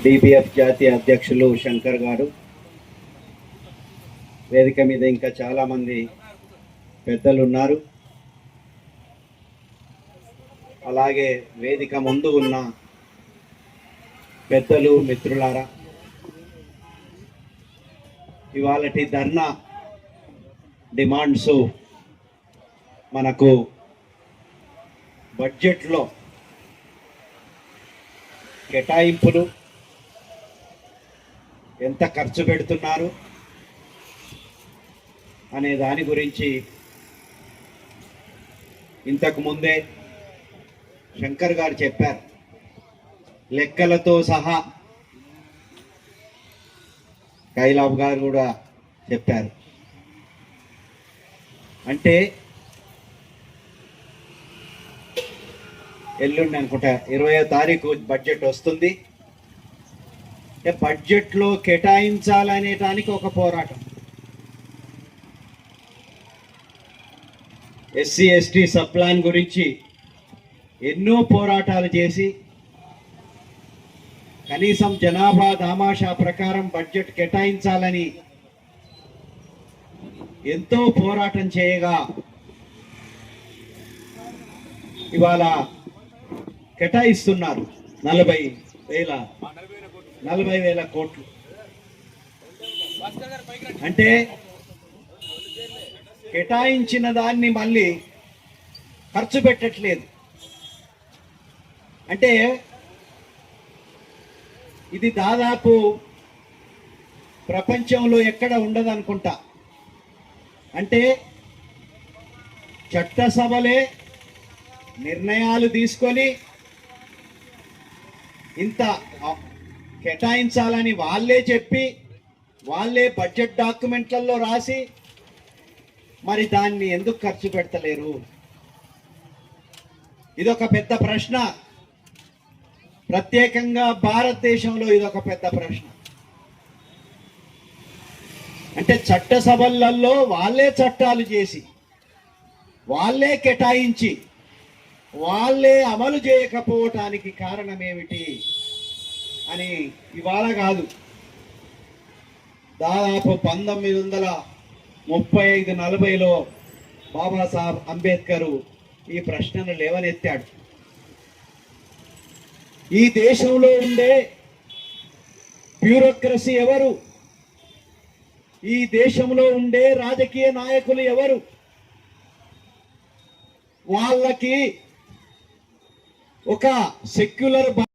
DPF జాతీయ అధ్యక్షులు శంకర్ గారు, వేదిక మీద ఇంకా చాలామంది పెద్దలు ఉన్నారు. అలాగే వేదిక ముందు ఉన్న పెద్దలు, మిత్రులారా, ఇవాళటి ధర్నా డిమాండ్స్ మనకు బడ్జెట్లో కేటాయింపులు ఎంత ఖర్చు పెడుతున్నారు అనే దాని గురించి ఇంతకు ముందే శంకర్ గారు చెప్పారు, లెక్కలతో సహా. కైలాబ్ గారు కూడా చెప్పారు. అంటే ఎల్లుండి అనుకుంటా 20వ తారీఖు బడ్జెట్ వస్తుంది. బడ్జెట్లో కేటాయించాలనేటానికి ఒక పోరాటం. ఎస్సీ ఎస్టీ సబ్ ప్లాన్ గురించి ఎన్నో పోరాటాలు చేసి కనీసం జనాభా దామాషా ప్రకారం బడ్జెట్ కేటాయించాలని ఎంతో పోరాటం చేయగా ఇవాళ కేటాయిస్తున్నారు 40,000 కోట్లు. అంటే కేటాయించిన దాన్ని మళ్ళీ ఖర్చు పెట్టట్లేదు. అంటే ఇది దాదాపు ప్రపంచంలో ఎక్కడ ఉండదు అనుకుంటా. అంటే చట్టసభలే నిర్ణయాలు తీసుకొని ఇంత కేటాయించాలని వాళ్ళే చెప్పి వాళ్ళే బడ్జెట్ డాక్యుమెంట్లలో రాసి మరి దాన్ని ఎందుకు ఖర్చు పెడతలేరు? ఇదొక పెద్ద ప్రశ్న. ప్రత్యేకంగా భారతదేశంలో ఇదొక పెద్ద ప్రశ్న. అంటే చట్టసభలలో వాళ్ళే చట్టాలు చేసి వాళ్ళే కేటాయించి వాళ్ళే అమలు చేయకపోవటానికి కారణం ఏమిటి అని ఇవాళ కాదు, దాదాపు 1935-40లో బాబాసాహెబ్ అంబేద్కర్ ఈ ప్రశ్నను లేవనెత్తాడు. ఈ దేశంలో ఉండే బ్యూరోక్రసీ ఎవరు? ఈ దేశంలో ఉండే రాజకీయ నాయకులు ఎవరు? వాళ్ళకి ఒక సెక్యులర్